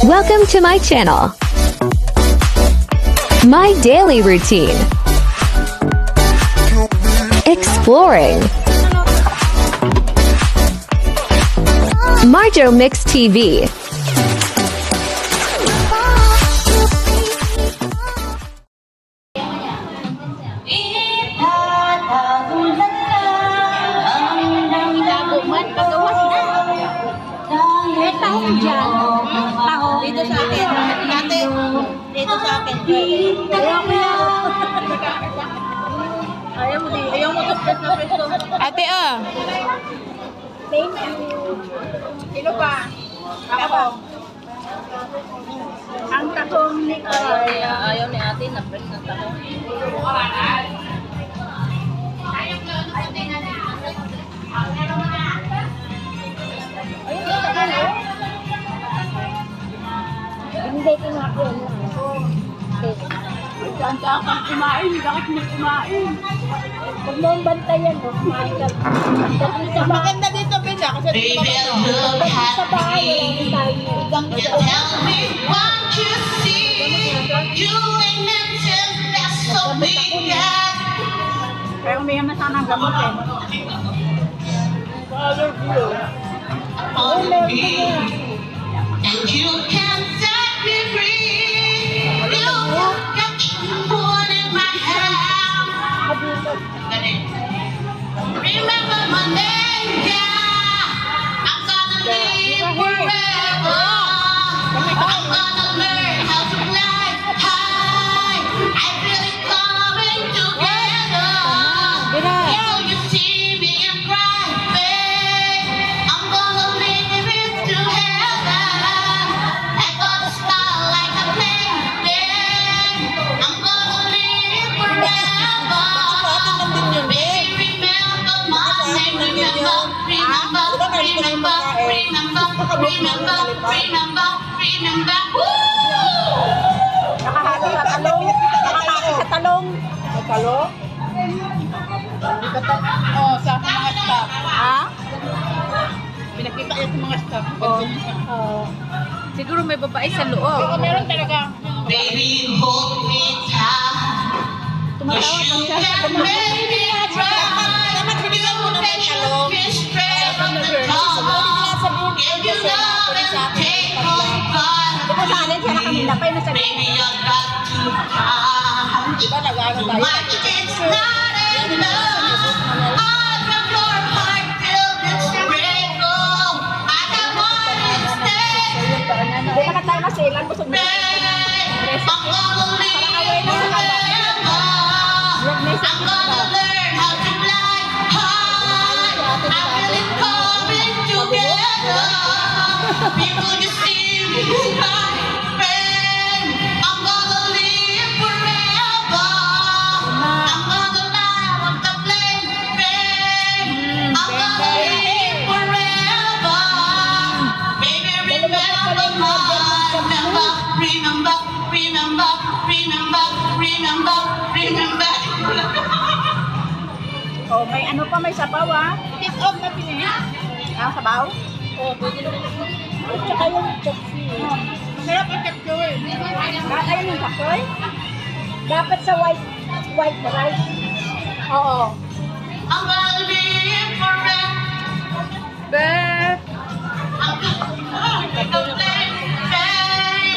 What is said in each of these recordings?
Welcome to my channel. My daily routine. Exploring. Marjo Mix TV. Dito sa akin. Dito sa akin. Ayaw mo di. Ayaw mo tapos na preso. Ate, oh. Thank you. Sino pa? Ako. Ang takong ni ayaw ni ate na press na takong. Hindi ko nga po. Ganda kang kumain, bakit mo kumain? Huwag mo ang bantayan, no? Kumain ka. Maganda dito, Bella, kasi dito sa bahay, wala yung tayo. Tell me what you see. You ain't meant to mess with me yet. Kaya umihan na sana ang gamot eh. And you can set me free. You got one in my hand. Remember my name, yeah. I'm gonna live forever. I'm gonna learn how to fly high. I feel it coming together. Yeah, you see me and cry, babe. I'm gonna live it to heaven. I gotta smile like a plane, babe. I'm gonna live forever. Baby, remember my name. Remember. Woo! Nakahati sa talong. Nakahati sa talong. Sa talong? Oh, sa mga staff. Ha? Pinakita yan sa mga staff. Siguro may babae sa loob. Oo, meron talaga. Baby, hold me tight. Tumatawa You pa siya. can make me right. You bet you can spread the love. Give you love and take over. Diba sa alin siya na kanina pa yung nasa Baby, I got to touch. Diba nag-ano tayo? Much it's not enough. On the floor, heart filled with miracle. I got one instead. Hindi ka na tayo masilan. Busog na. I'm gonna live forever. I'm gonna learn how to fly high. I feel it coming together. People just see me crying. I'm gonna live forever. I'm gonna live on the flame. I'm gonna live forever. Baby, remember Oh, may ano pa, may sabaw ah. Take off na pinaya. Ah, sabaw? Oh, pwede naman. At saka yung chopsi. Masarap ang kapjoy. Ayun yung kakoy? Dapat sa white rice. Oo. I'm gonna live forever. Beth! I'm gonna live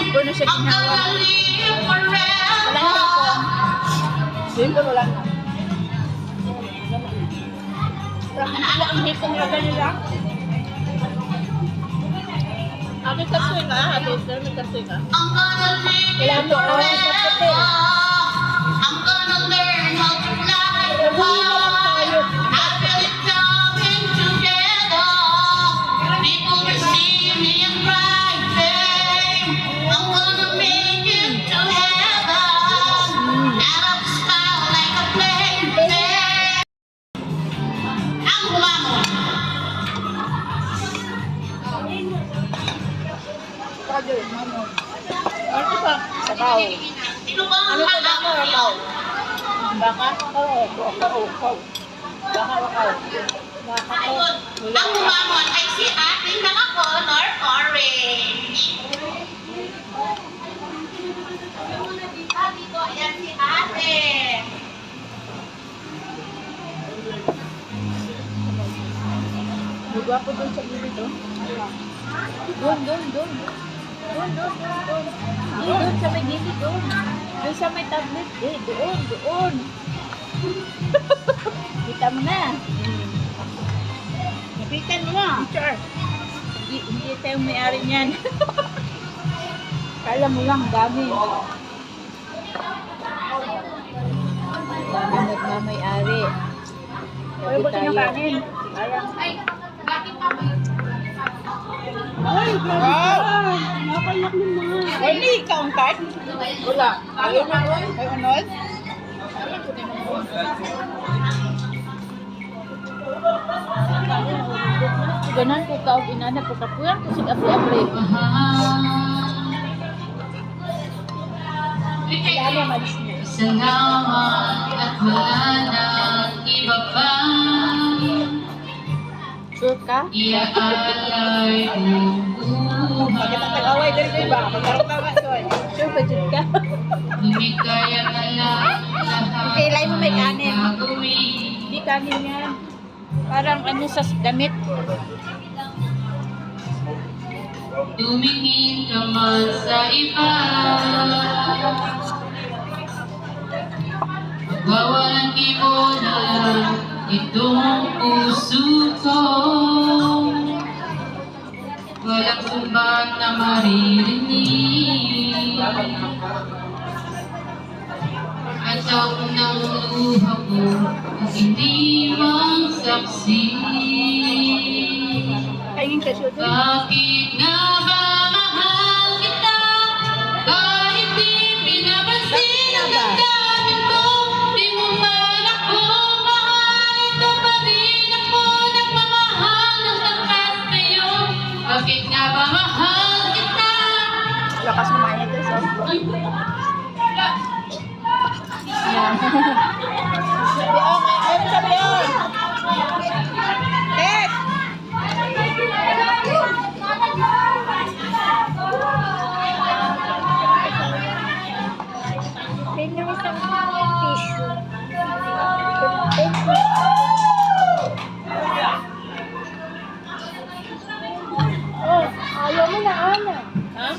Ako na siya I'm ginawa. gonna live forever. Wala na ito. Simple lang na. Wala ang hipong laga nila. Ate, kasoy ka. Ate, may kasoy ka. I'm gonna live Wala mo ko sa puti. forever. I'm gonna learn how to fly. I feel it coming together. People will see me and cry, babe. I'm gonna make it to heaven. And I'll smile like a plane, babe. Ang bumangon. Ate pa. Sabaw. Sino ba ang Ano ko ba anak ko? mo? Baka? Oo. Baka wakaw. Ayun. Ang bumangon ay si ating naka-color orange. Dito, ayan si ate. Nagwapo doon sa gilid, oh. Doon. Doon sa may gilid, doon. Doon sa may tablet, doon. Kita mo na. Napitan mo na. Sure. Hindi tayo may-ari niyan. Kala mo lang, dami. Dami nagmamay-ari. Pero ba kinakanin? Ay, bakit pa ba? Ay, grabe. Nakayak mo na. Wala ikaw ang card? Wala. Ayaw na ron? Ay, unod? Ganan ko ka og inana ko kapuyan ko sig apre-apre. Lalo malis niya. Salamat at wala nang iba pa. Sure ka? Iaalay kong Bakit ang buhay. tag-away din ko iba? Magkaroon ka doon. Sure ba jud ka? Lumikay ang lahat Kailay mo may kanin. gagawin. Hindi kanin yan. Parang ano sa damit. Tumingin ka man sa iba. Bawalang ibonan itong puso ko. Walang sumbat na maririnig. At taong ng luha ko ang iniwang saksi. Kainin ka siya doon. Bakit nga ba mahal kita? Kahit di pinapansin ang damdamin ko. Di mo man ako mahal, ito pa rin ako nagmamahal ng tapat sa'yo. Bakit nga ba mahal kita? Lakas mo maya to sa Sabi, okay. Ayun, sabi yun. Ted! Tingnan mo sa tissue. Oh, ayaw mo na, Ana. Ha?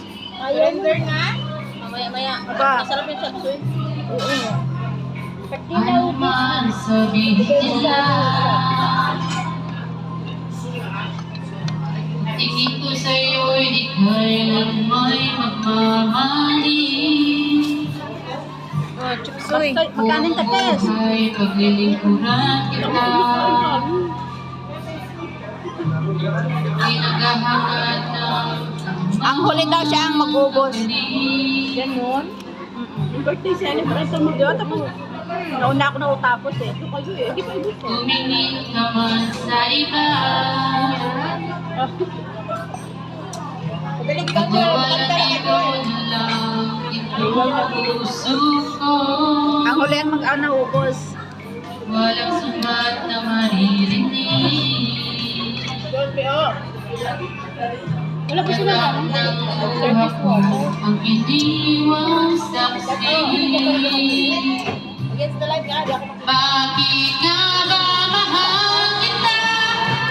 Ayaw mo. Blender na? Mamaya-maya. Aba. Masarap yung chapsuy. Oo. Pag di na Ano ubis, man sabihin nila, tingin ko sa'yo'y di kailan may magmamali. oh, chupsoy. Magkanin ka, Tess? Buhay paglilingkuran kita. Di naghahangad ng Ang huli daw siya ang mag-ubos. Ganon. Yung birthday celebration mo doon, tapos nauna ako na utapos eh. Ito kayo eh, di pa ibig ko. tumingin naman sa iba. Magaling ka mo, Nawalan maganda ka doon. na lang itong puso ko. Ang huli ang naubos. Walang sumat na maririnig. Doon, Pio. Wala pa sila Katang ng luha ko ang iniwang saksi. Against the light nga, di ako Bakit nga ba mahal kita?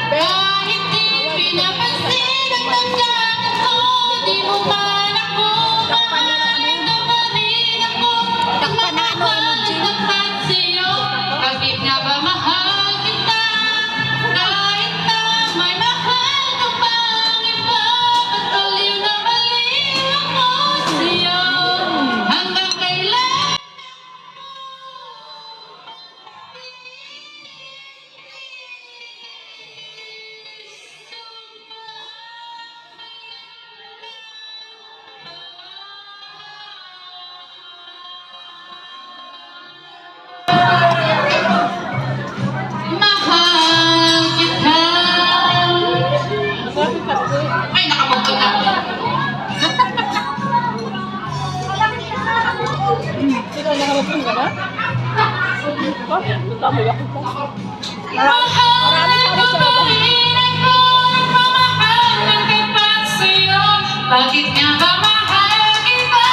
Kahit di pinapansin ang damdamin ko. Di mo man ako mahal, ito pa rin ako. Nagmamahal ng tapat sa'yo. Bakit nga ba mahal kita? Kahit na may mahal ka pang iba. Ba't baliw na baliw ako sa'yo? Hanggang kailan? Mahal kita. masarap yung chapsuy. Ay, nakabugtog na ako. Ikaw nakalapin ka ba? Tama ako ka. Mahal ko pa rin ako, nagmamahal ng tapat sa'yo. Bakit nga ba mahal kita?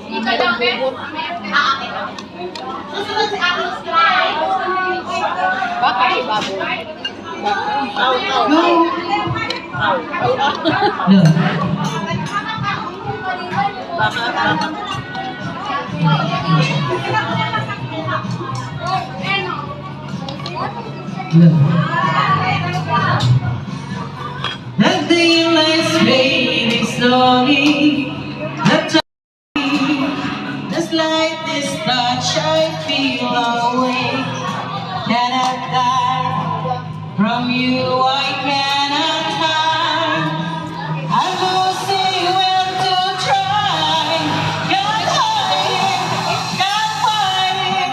Ikaw daw, Ben? Susunod si Apple Sky. Baka si baboy. The daylight's fading slowly. The time, just like this touch, I feel awake. Cannot die from you, I cannot hide. I'm losing when to try. Can't hide it, can't fight it.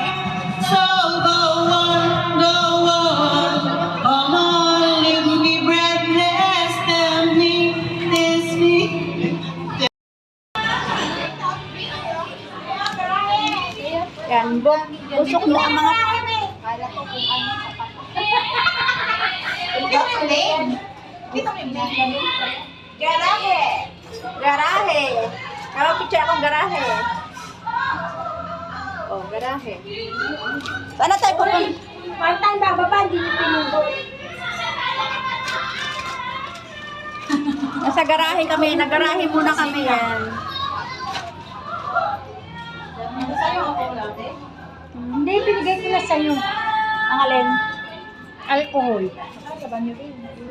So go on, go on. Come on, leave me breathless. Tell me this me. Yan, busok na ang mga... Garahe! Garahe! Nakapicture akong garahe. Oh, garahe. Saan na tayo pupunta? Pantang bababa, hindi niyo pinundot. Nasa garahe kami. Nagarahe muna kami yan. Hindi, binigay ko na sa'yo. Ang alin? Alcohol.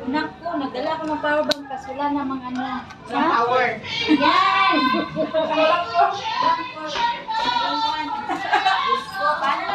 Naku, nagdala ko ng power bank kasi wala namang ano. Power. Yan! Paano